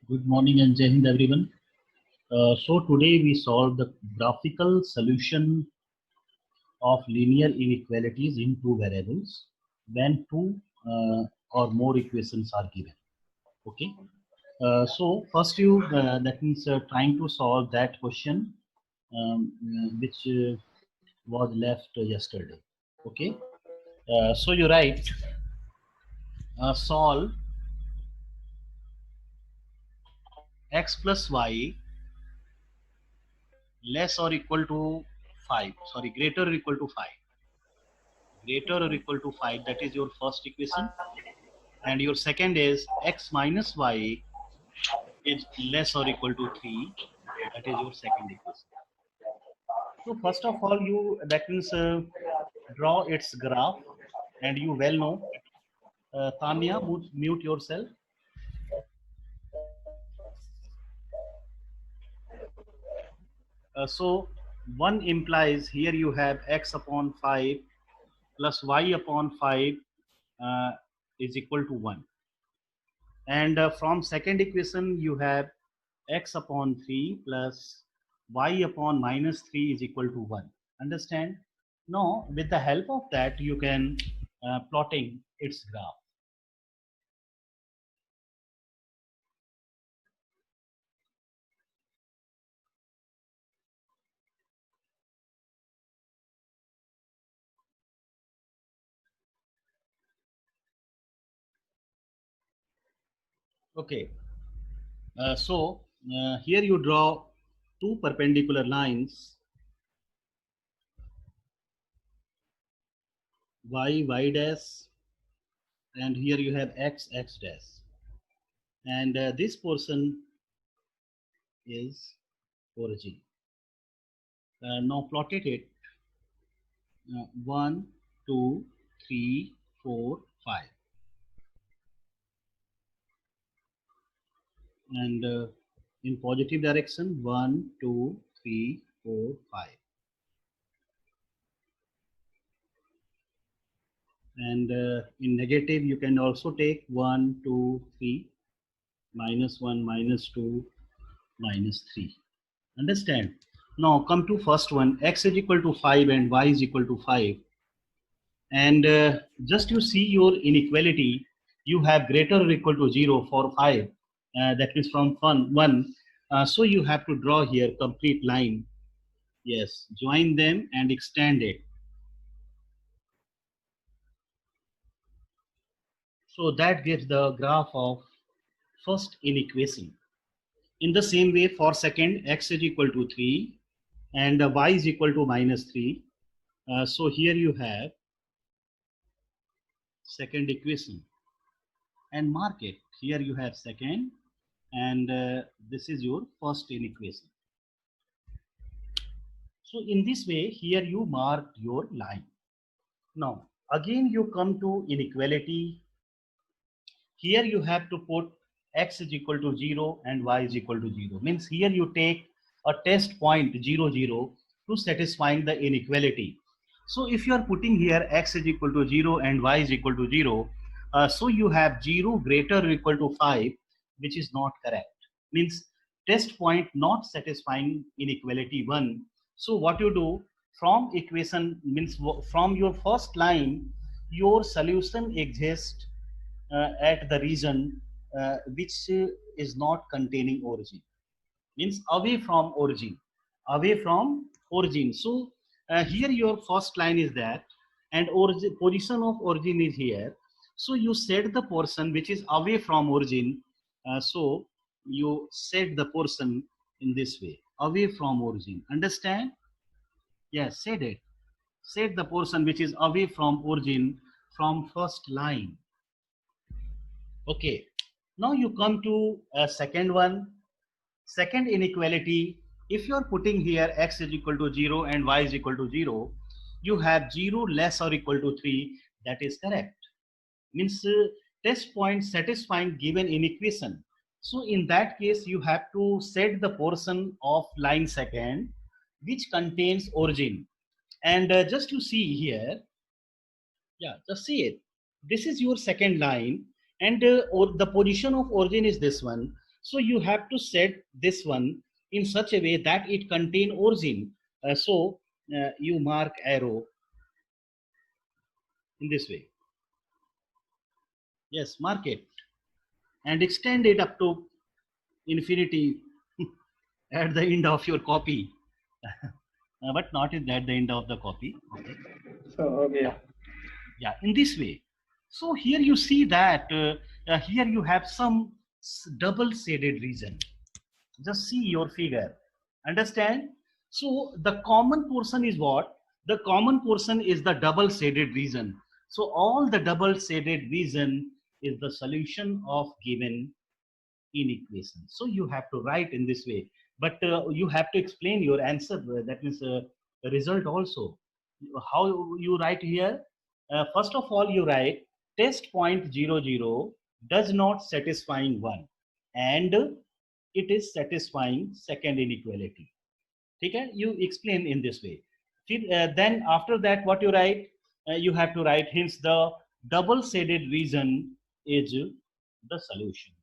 Good morning and Jai Hind everyone. So today we solve the graphical solution of linear inequalities in two variables when two or more equations are given. Okay. So first that means trying to solve that question which was left yesterday. Okay. So you write solve x plus y less or equal to 5. Sorry, greater or equal to 5. Greater or equal to 5, that is your first equation, and your second is x minus y is less or equal to 3, that is your second equation. So first of all, you that means draw its graph, and you well know. Tanya, mute yourself. So 1 implies here you have x upon 5 plus y upon 5 uh, is equal to 1. And from second equation you have x upon 3 plus y upon minus 3 is equal to 1. Understand? Now with the help of that you can plotting its graph. Okay, here you draw two perpendicular lines, y dash, and here you have x dash, and this portion is origin. Now plotted it 1, 2, 3, 4, 5, and in positive direction 1, 2, 3, 4, 5, and in negative you can also take 1, 2, 3, minus 1, minus 2, minus 3. Understand? Now come to first one, x is equal to 5 and y is equal to 5, and just you see your inequality, you have greater or equal to 0 for 5, that is from 1, so you have to draw here complete line. Yes, join them and extend it. So that gives the graph of first inequation. In the same way for second, x is equal to 3 and y is equal to minus 3. So here you have second equation and mark it. Here you have second, and this is your first inequation. So in this way, here you mark your line. Now again you come to inequality. Here you have to put x is equal to 0 and y is equal to 0. Means here you take a test point 0, 0 to satisfying the inequality. So if you are putting here x is equal to 0 and y is equal to 0, so you have 0 greater or equal to 5, which is not correct. Means test point not satisfying inequality 1. So what you do from equation, means from your first line, your solution exists at the region which is not containing origin, means away from origin, away from origin. So here your first line is that, and origin, position of origin is here. So you set the portion which is away from origin. So you set the portion in this way, away from origin. Understand? Yes, set it. Set the portion which is away from origin from first line. Okay. Now you come to a second one. Second inequality, if you are putting here x is equal to 0 and y is equal to 0, you have 0 less or equal to 3. That is correct. Means test point satisfying given inequation. So in that case, you have to set the portion of line second which contains origin. And just to see here, yeah, just see it. This is your second line, and or the position of origin is this one. So you have to set this one in such a way that it contain origin. So you mark arrow in this way. Yes, mark it and extend it up to infinity at the end of your copy. But not at the end of the copy. Okay. So, okay. Yeah, in this way. So here you see that here you have some double shaded region. Just see your figure. Understand? So the common portion is what? The common portion is the double shaded region. So all the double shaded region is the solution of given inequation. So you have to write in this way, but you have to explain your answer. That means the result also. How you write here? First of all, you write test point 00 does not satisfying one, and it is satisfying second inequality. Okay, you explain in this way. Then after that, what you write? You have to write. Hence, the double shaded region is the solution.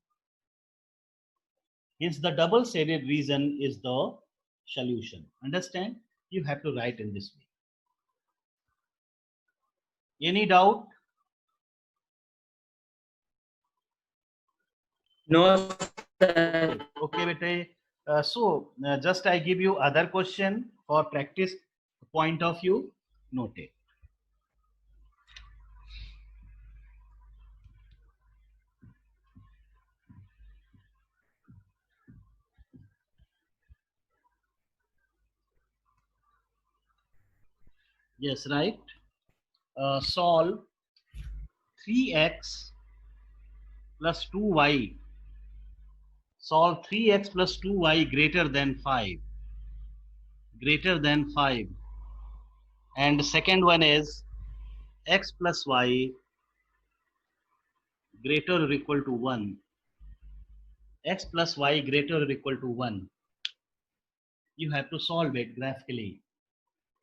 Hence, the double shaded region is the solution. Understand? You have to write in this way. Any doubt? No, sir. Okay, bete. So, just I give you other question for practice point of view. Note it. Yes, right. Solve 3x plus 2y. Solve 3x plus 2y greater than 5. Greater than 5. And the second one is x plus y greater or equal to 1. X plus y greater or equal to 1. You have to solve it graphically.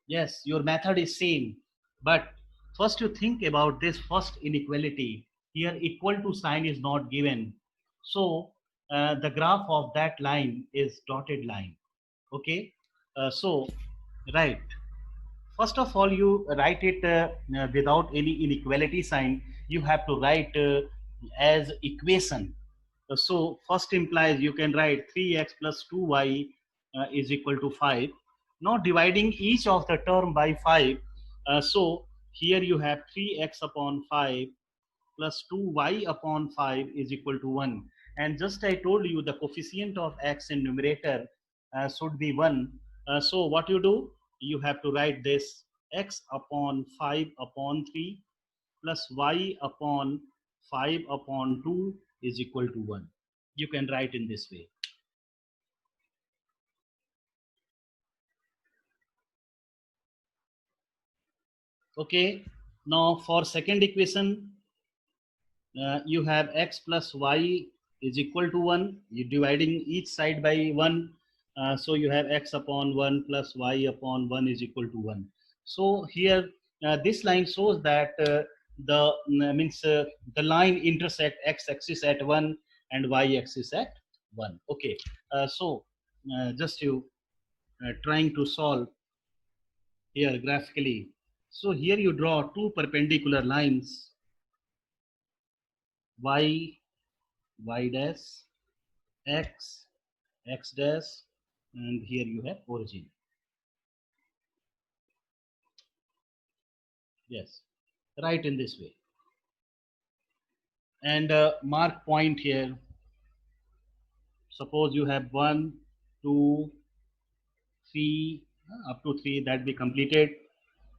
Yes, your method is same, but first you think about this first inequality. Here equal to sign is not given. So the graph of that line is dotted line. Okay, so right. First of all, you write it without any inequality sign. You have to write as equation. So first implies you can write 3x plus 2y is equal to 5. Now dividing each of the term by 5. So here you have 3x upon 5 plus 2y upon 5 is equal to 1. And just I told you the coefficient of x in numerator should be 1. So what you do? You have to write this x upon 5 upon 3 plus y upon 5 upon 2 is equal to 1. You can write in this way. Okay, now for second equation, you have x plus y is equal to 1. You're dividing each side by 1. So you have x upon 1 plus y upon 1 is equal to 1. So here, this line shows that the means the line intersect x-axis at 1 and y-axis at 1. Okay, so just you trying to solve here graphically. So here you draw two perpendicular lines, y dash, x dash, and here you have origin. Yes, right in this way. And mark point here. Suppose you have 1, 2, 3, up to 3 that be completed.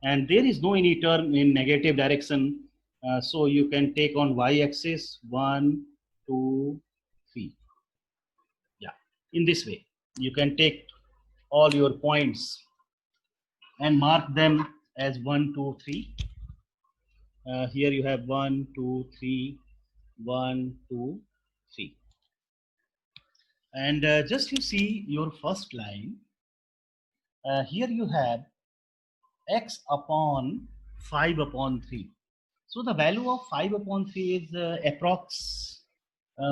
And there is no any term in negative direction. So you can take on y-axis 1, 2, 3. Yeah, in this way. You can take all your points and mark them as 1, 2, 3. Here you have 1, 2, 3, 1, 2, 3. And just you see your first line. Here you have x upon 5 upon 3. So the value of 5 upon 3 is approx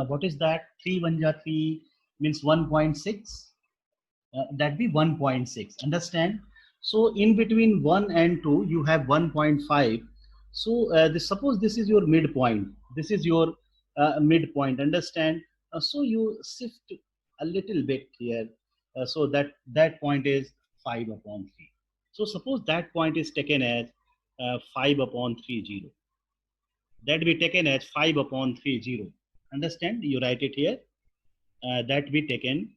What is that? 3 1 ja 3 means 1.6. That be 1.6. Understand? So in between 1 and 2, you have 1.5. So suppose this is your midpoint. This is your midpoint. Understand? So you shift a little bit here. So that point is 5 upon 3. So suppose that point is taken as 5 upon 3 0. That be taken as 5 upon 3 0. Understand? You write it here. That be taken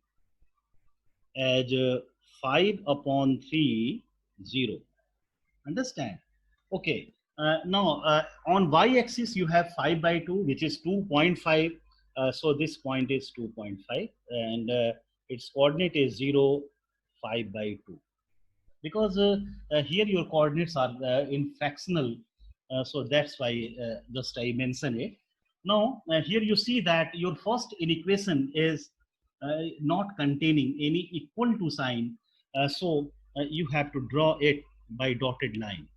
as 5 upon 3 0. Understand? Okay. Now on y-axis you have 5 by 2, which is 2.5. So this point is 2.5, and its coordinate is 0 5 by 2. Because here your coordinates are in fractional, so that's why just I mention it. Now here you see that your first inequation is not containing any equal to sign, so you have to draw it by dotted line.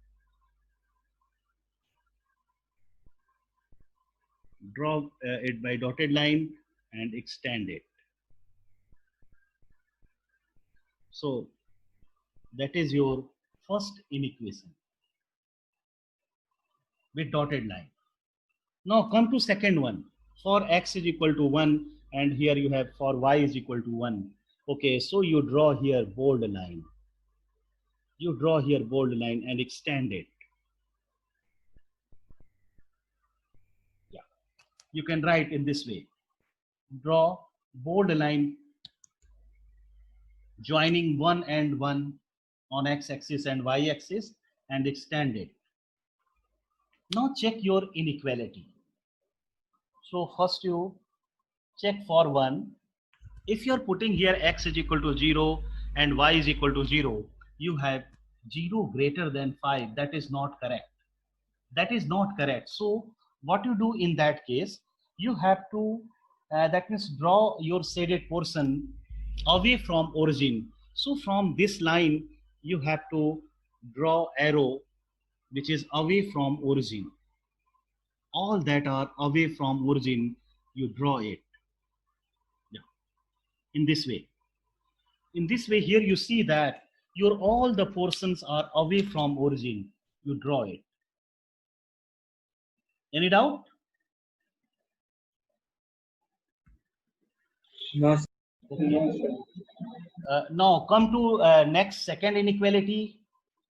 Draw it by dotted line and extend it. So that is your first inequation with dotted line. Now come to second one. For x is equal to 1, and here you have for y is equal to 1. Okay, so you draw here bold line. You draw here bold line and extend it. Yeah, you can write in this way. Draw bold line joining 1 and 1 on x-axis and y-axis and extend it. Now check your inequality. So first you check for 1. If you're putting here x is equal to 0 and y is equal to 0, you have 0 greater than 5. That is not correct. That is not correct. So what you do in that case, you have to, that means draw your shaded portion away from origin. So from this line, you have to draw arrow which is away from origin. All that are away from origin, you draw it. Yeah. In this way. In this way, here you see that your all the portions are away from origin. You draw it. Any doubt? No, Okay. no, sir. Now come to next second inequality.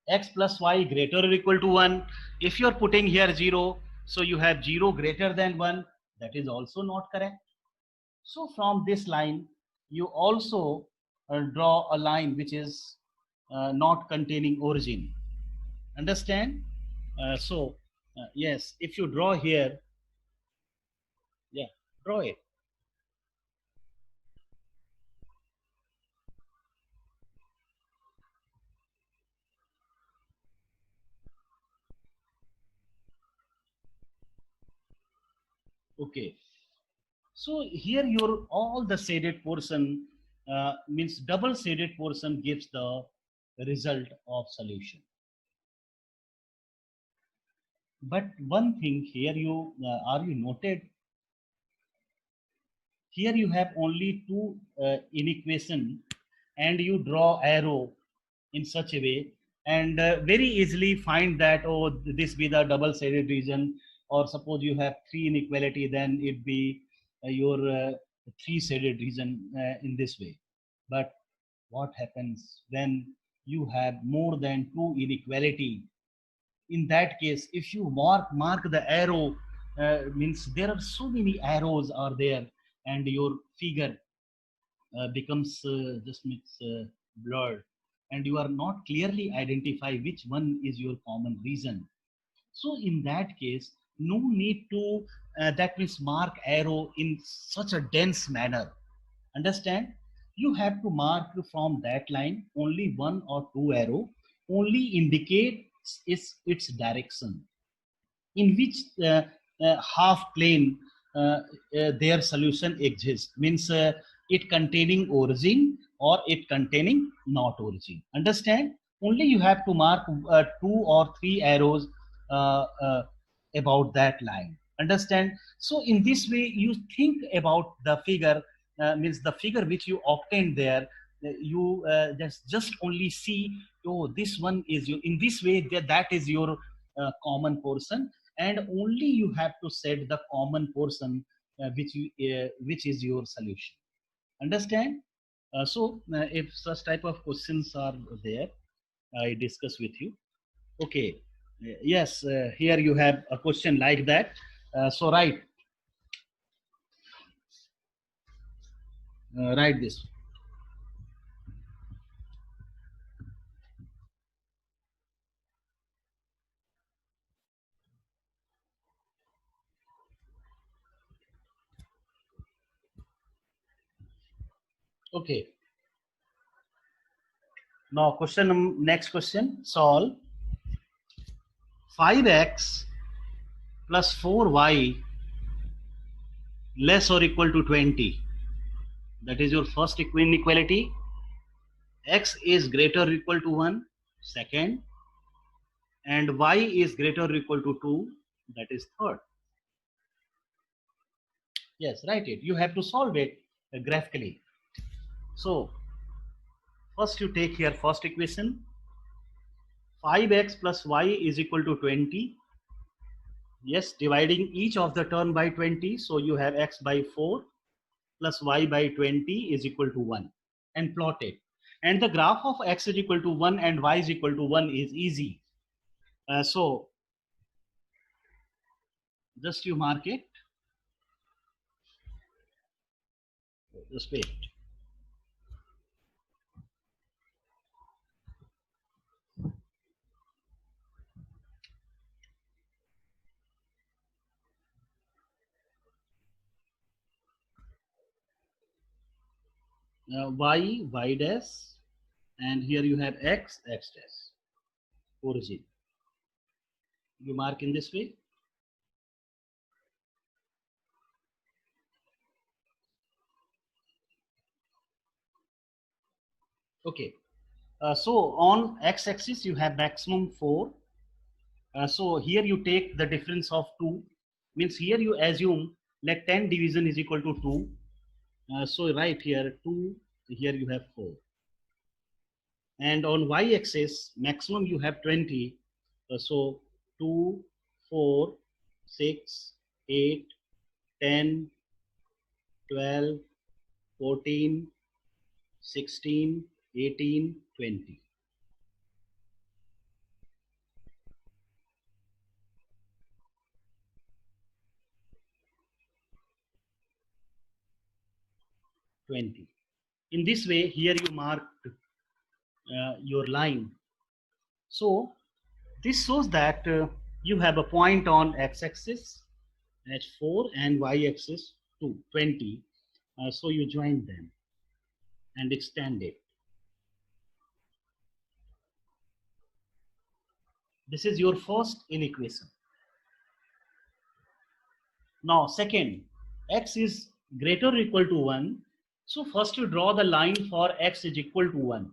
X plus y greater or equal to 1. If you're putting here 0, so you have 0 greater than 1. That is also not correct. So from this line, you also draw a line which is not containing origin. Understand? Yes, if you draw here, yeah, draw it. Okay. So here your all the shaded portion means double shaded portion gives the result of solution. But one thing here you are you noted? Here you have only two inequation, and you draw arrow in such a way, and very easily find that, oh, this be the double shaded region, or suppose you have three inequality, then it be your three shaded region in this way. But what happens when you have more than two inequality? In that case, if you mark the arrow, means there are so many arrows are there, and your figure becomes just makes blurred, and you are not clearly identify which one is your common reason. So in that case, no need to that means mark arrow in such a dense manner. Understand? You have to mark from that line only one or two arrow, only indicates its direction, in which half plane their solution exists, means it containing origin or it containing not origin. Understand? Only you have to mark two or three arrows about that line. Understand? So in this way, you think about the figure, means the figure which you obtained there. You just only see, oh, this one is you. In this way, that is your common portion, and only you have to set the common portion which is your solution. Understand? If such type of questions are there, I discuss with you. Okay. Yes, here you have a question like that. Write this. Okay. Now next question. Solve 5x plus 4y less or equal to 20. That is your first inequality. X is greater or equal to 1, second, and y is greater or equal to 2, that is third. Yes, write it. You have to solve it graphically. So first you take here first equation. 5x plus y is equal to 20. Yes, dividing each of the term by 20. So you have x by 4 plus y by 20 is equal to 1, and plot it. And the graph of x is equal to 1 and y is equal to 1 is easy. So just you mark it. Just wait. Y dash, and here you have x dash, origin. You mark in this way. Okay. So on x-axis you have maximum 4. So here you take the difference of 2. Means here you assume like 10 division is equal to 2. So right here 2. Here you have 4. And on y-axis maximum you have 20. So 2, 4, 6, 8, 10, 12, 14, 16, 18, 20. In this way, here you mark your line. So this shows that you have a point on x-axis at 4 and y-axis 2, 20. So you join them and extend it. This is your first inequation. Now second, x is greater or equal to 1. So first you draw the line for x is equal to 1.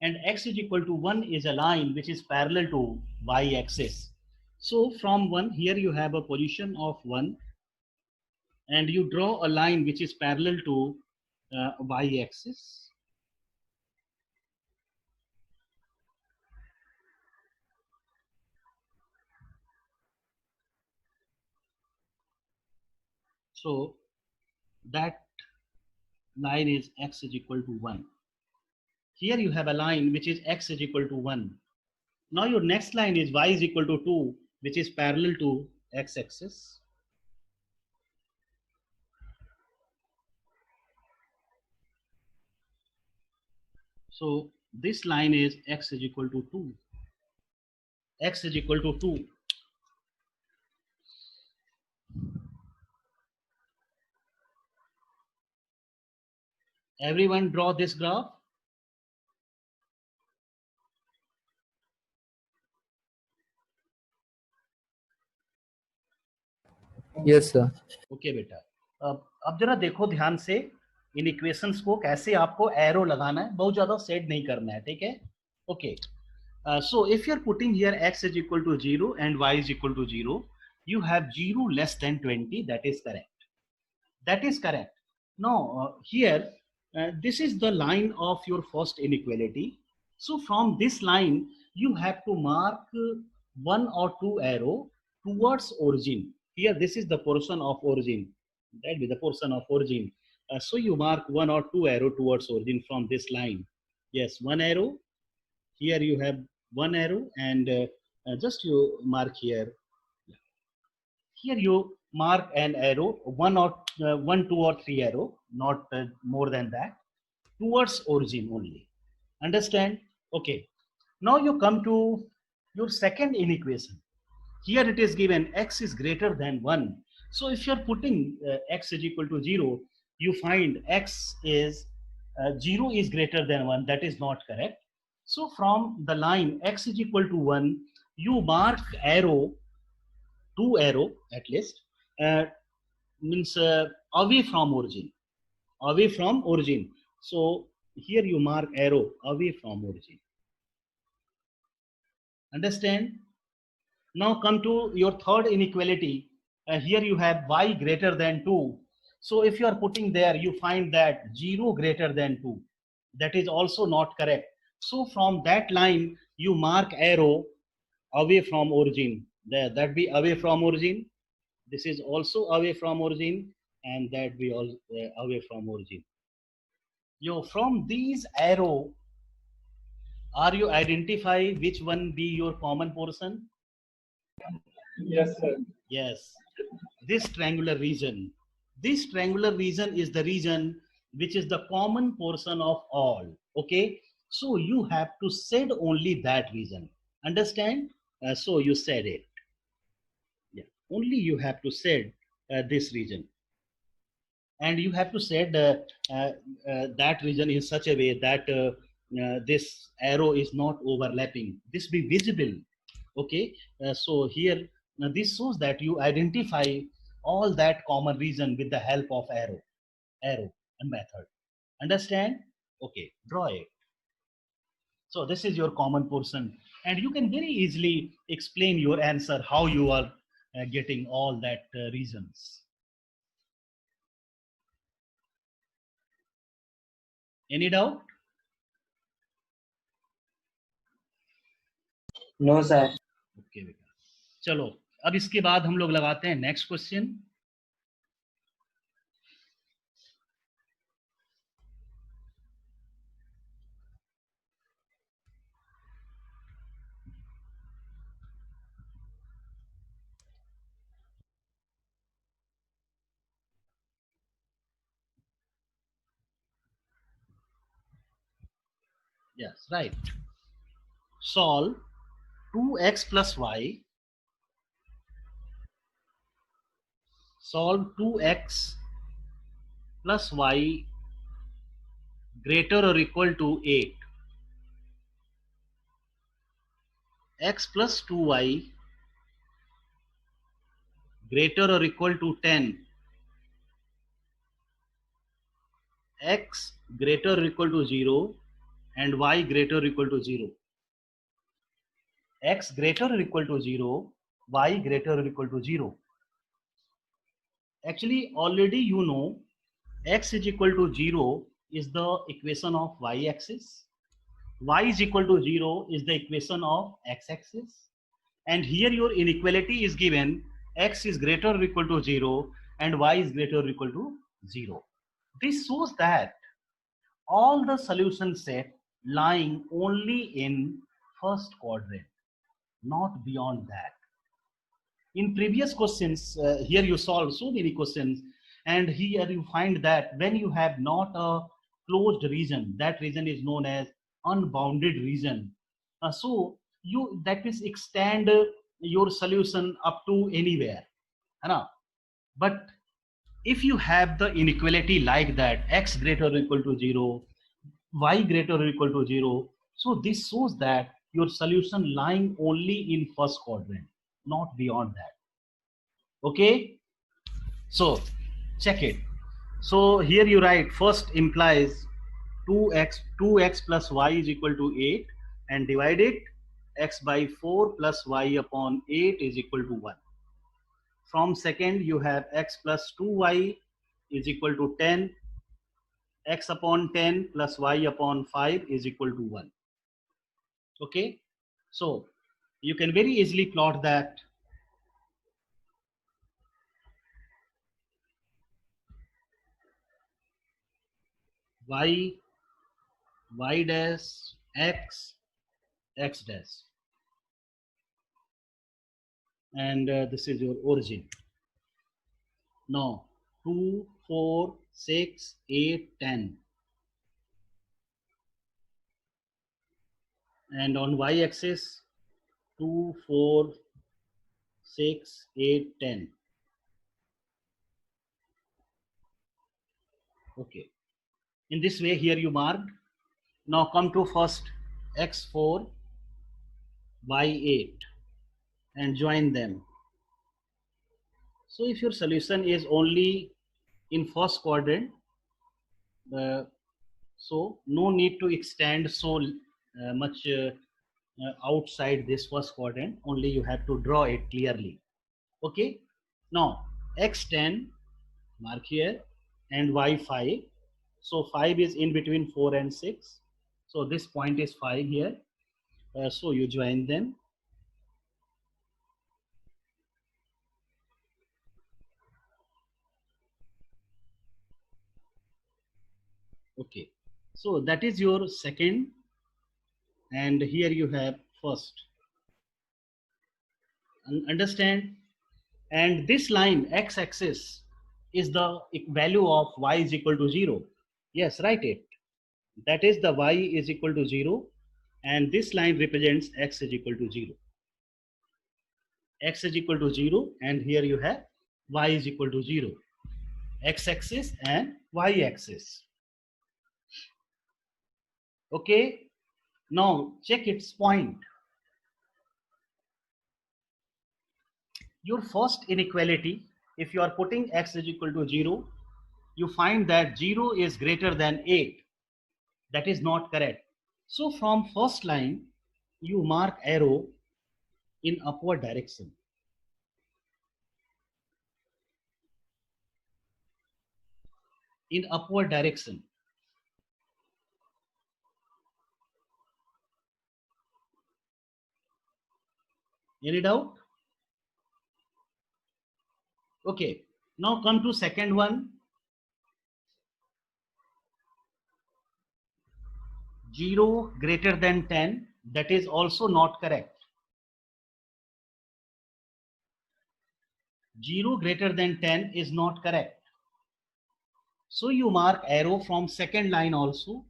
And x is equal to 1 is a line which is parallel to y-axis. So from 1, here you have a position of 1. And you draw a line which is parallel to y-axis. So that line is x is equal to 1. Here you have a line which is x is equal to 1. Now your next line is y is equal to 2, which is parallel to x-axis. So this line is x is equal to 2. X is equal to 2. Everyone draw this graph. Yes, sir. Okay बेटा, अब जरा देखो ध्यान से इन equations को कैसे आपको arrow लगाना है, बहुत ज्यादा सेट नहीं करना है, ठीक है? Okay, so if you are putting here x is equal to 0 and y is equal to 0, you have 0 less than 20. That is correct. That is correct. Now, here, this is the line of your first inequality. So from this line, you have to mark one or two arrow towards origin. Here, this is the portion of origin. That be the portion of origin. So you mark one or two arrow towards origin from this line. Yes, one arrow. Here you have one arrow, and just you mark here. Here you mark an arrow, one, two, or three arrow, not more than that, towards origin only. Understand? Okay. Now you come to your second inequation. Here it is given x is greater than 1. So if you are putting x is equal to 0, you find x is 0 is greater than 1. That is not correct. So from the line x is equal to 1, you mark arrow, two arrow at least, means away from origin. Away from origin. So here you mark arrow away from origin. Understand? Now come to your third inequality. Here you have y greater than 2. So if you are putting there, you find that 0 greater than 2. That is also not correct. So from that line, you mark arrow away from origin. There, that be away from origin. This is also away from origin, and that be all away from origin. From these arrow, are you identify which one be your common portion? Yes, sir. Yes, this triangular region. This triangular region is the region which is the common portion of all. Okay, so you have to set only that region. Understand? So you said it. Yeah, only you have to set this region, and you have to set that region in such a way that this arrow is not overlapping. This be visible. Okay, so here this shows that you identify all that common region with the help of arrow and method. Understand? Okay, draw it. So this is your common portion, and you can very easily explain your answer how you are getting all that reasons. Any doubt? No, sir. Okay बेटा, चलो अब इसके बाद हम लोग लगाते हैं next question. Yes, right. Solve 2x plus y. Solve 2x plus y greater or equal to 8. X plus 2y greater or equal to 10. X greater or equal to 0 and y greater or equal to 0. X greater or equal to 0, y greater or equal to 0. Actually, already you know x is equal to 0 is the equation of y-axis. Y is equal to 0 is the equation of x-axis. And here your inequality is given x is greater or equal to 0 and y is greater or equal to 0. This shows that all the solution set lying only in first quadrant, not beyond that. In previous questions, here you solve so many questions, and here you find that when you have not a closed region, that region is known as unbounded region. So you that means extend your solution up to anywhere. But if you have the inequality like that, x greater or equal to 0, y greater or equal to 0, so this shows that your solution lying only in first quadrant, not beyond that. Okay, so check it. So here you write first implies 2x plus y is equal to 8, and divide it x by 4 plus y upon 8 is equal to 1. From second, you have x plus 2y is equal to 10. X upon 10 plus y upon 5 is equal to 1. Okay, so you can very easily plot that. Y dash, x dash, and this is your origin. Now 2, 4, 6, 8, 10, and on y-axis 2, 4, 6, 8, 10. Okay, in this way here you marked. Now come to first x4, y8 and join them. So if your solution is only in first quadrant, so no need to extend so much outside this first quadrant, only you have to draw it clearly. Okay, now x10 mark here and y5. So 5 is in between 4 and 6. So this point is 5 here. So you join them. Okay, so that is your second, and here you have first. Understand? And this line x-axis is the value of y is equal to 0. Yes, write it. That is the y is equal to 0, and this line represents x is equal to 0. X is equal to 0, and here you have y is equal to 0. X-axis and y-axis. Okay, now check its point. Your first inequality, if you are putting x is equal to 0, you find that 0 is greater than 8. That is not correct. So from first line, you mark arrow in upward direction. In upward direction. Any doubt? Okay, now come to second one. 0 greater than 10, that is also not correct. 0 greater than 10 is not correct. So you mark arrow from second line also.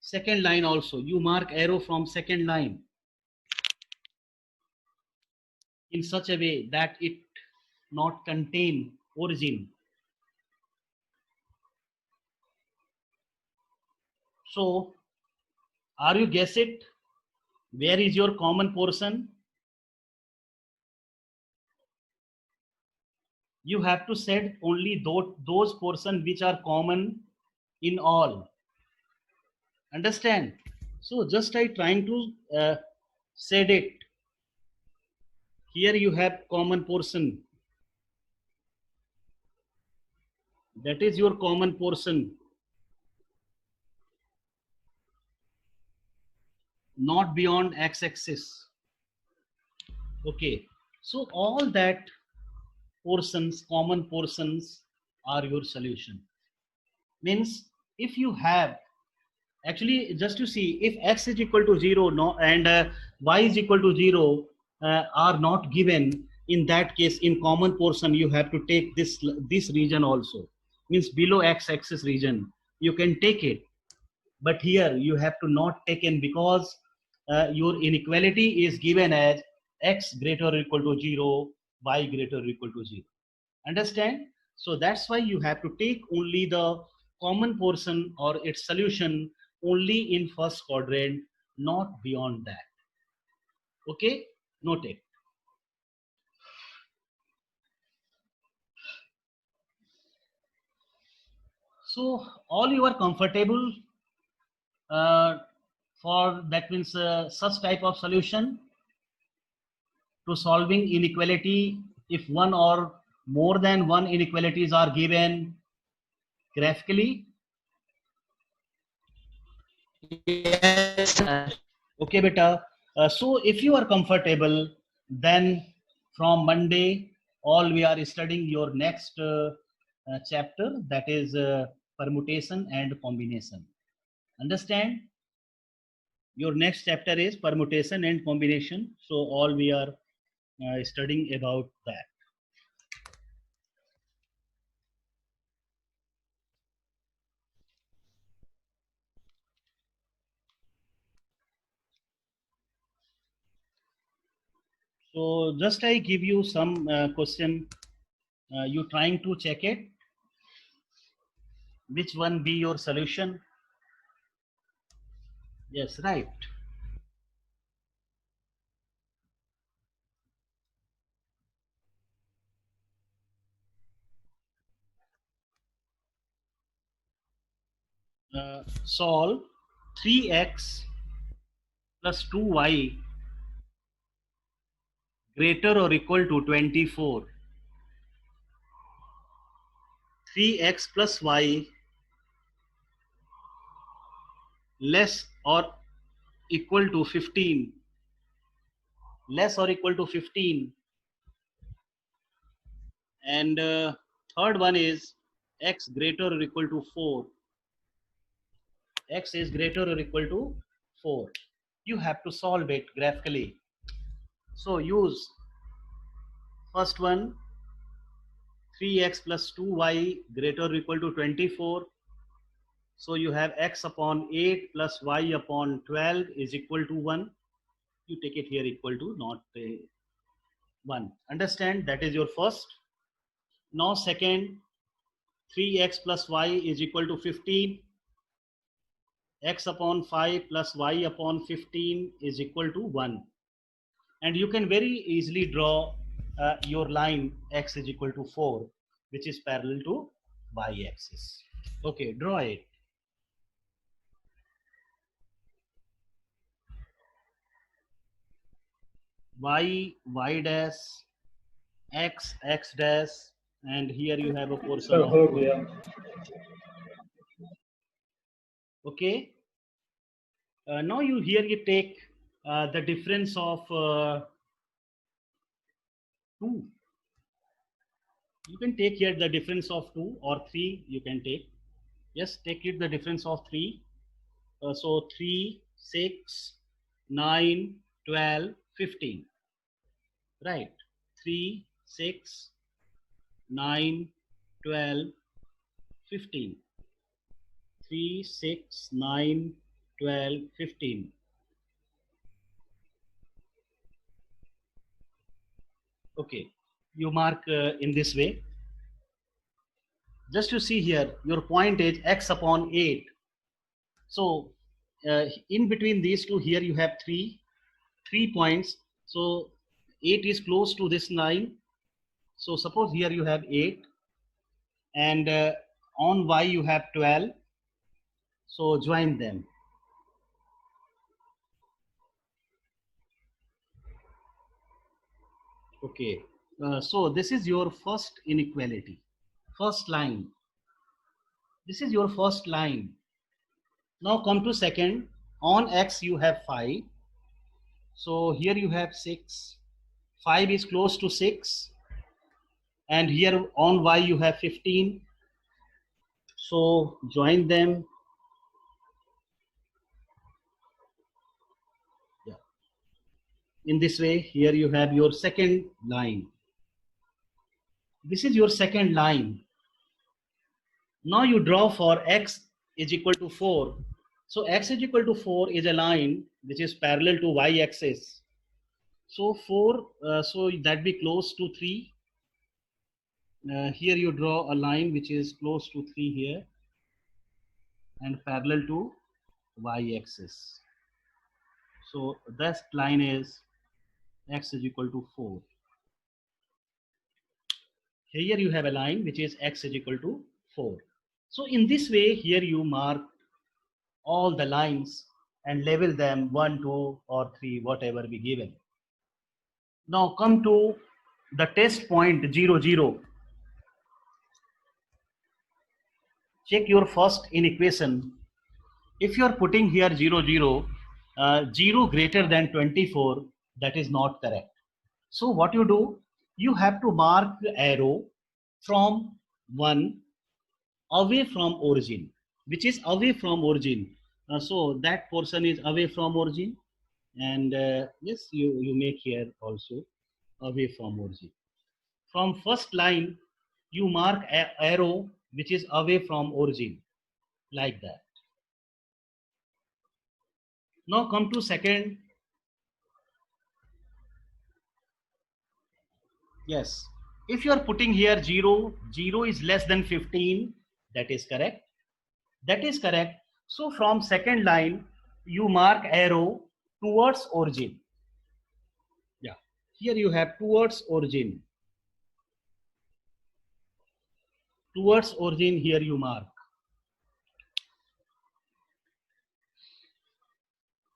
Second line also, you mark arrow from second line in such a way that it not contain origin. So are you guess it? Where is your common portion? You have to set only those portions which are common in all. Understand? So just trying to set it. Here you have common portion. That is your common portion. Not beyond x-axis. Okay. So all that portions, common portions, are your solution. Means if you have, actually just to see if x is equal to 0 no, and y is equal to 0 are not given, in that case in common portion you have to take this region also. Means below x-axis region you can take it, but here you have to not take in, because your inequality is given as x greater or equal to 0, y greater or equal to 0. Understand? So that's why you have to take only the common portion or its solution only in first quadrant, not beyond that. Okay, note it. So all you are comfortable for that means such type of solution to solving inequality if one or more than one inequalities are given graphically? Yes, sir. Okay, beta. So if you are comfortable, then from Monday, all we are studying your next chapter, that is permutation and combination. Understand? Your next chapter is permutation and combination. So all we are studying about that. So just I give you some question. You trying to check it. Which one be your solution? Yes, right. Solve 3x plus 2y greater or equal to 24. 3x plus y less or equal to 15. Less or equal to 15. And third one is x greater or equal to 4. X is greater or equal to 4. You have to solve it graphically. So use first one, 3x plus 2y greater or equal to 24. So you have x upon 8 plus y upon 12 is equal to 1. You take it here equal to not 1. Understand? That is your first. Now second, 3x plus y is equal to 15. X upon 5 plus y upon 15 is equal to 1. And you can very easily draw your line x is equal to 4, which is parallel to y-axis. Okay, draw it. y dash, x dash, and here you have a portion of. Okay. Now you here you take the difference of 2. You can take here the difference of 2 or 3. You can take. Yes, take it the difference of 3. So 3, 6, 9, 12, 15. Right. 3, 6, 9, 12, 15. 3, 6, 9, 12, 15. Okay. You mark in this way. Just to see here, your point is x upon 8. So in between these two, here you have 3 points. So 8 is close to this 9. So suppose here you have 8, and on y you have 12. So join them. Okay. So this is your first inequality. First line. This is your first line. Now come to second. On x you have 5. So here you have 6. 5 is close to 6. And here on y you have 15. So join them. Yeah. In this way, here you have your second line. This is your second line. Now you draw for x is equal to 4. So x is equal to 4 is a line which is parallel to y-axis. So 4, so that be close to 3. Here you draw a line which is close to 3 here and parallel to y-axis. So that line is x is equal to 4. Here you have a line which is x is equal to 4. So in this way, here you mark all the lines and label them 1, 2 or 3, whatever we given. Now come to the test point 0, 0. Check your first inequation. If you are putting here 0, 0, 0 greater than 24, that is not correct. So what you do, you have to mark the arrow from 1 away from origin, which is away from origin. So that portion is away from origin, and yes, you make here also away from origin. From first line, you mark arrow which is away from origin, like that. Now come to second. Yes, if you are putting here 0, 0 is less than 15, that is correct. That is correct. So from second line, you mark arrow towards origin. Yeah, here you have towards origin. Towards origin, here you mark.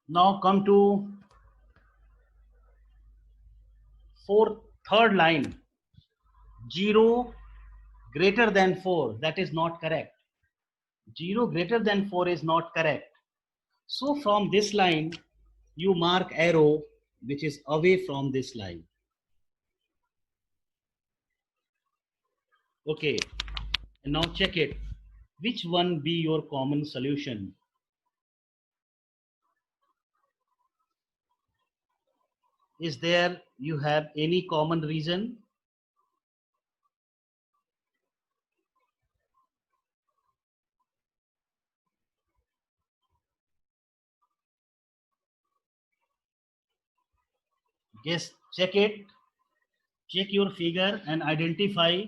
Now come to third line. 0 greater than 4, that is not correct. 0 greater than 4 is not correct. So from this line, you mark arrow which is away from this line. Okay, and now check it. Which one be your common solution? Is there you have any common reason? Yes, check it. Check your figure and identify.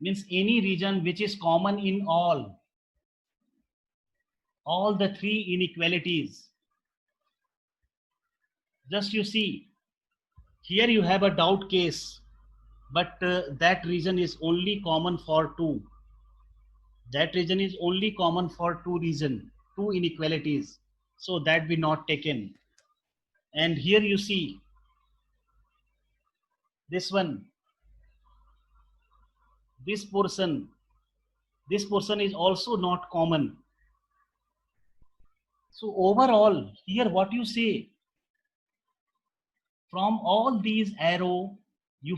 Means any region which is common in all the three inequalities. Just you see, here you have a doubt case, but that region is only common for two. That region is only common for two inequalities. So that be not taken. And here you see this one, this portion is also not common. So overall, here what you say, from all these arrow, you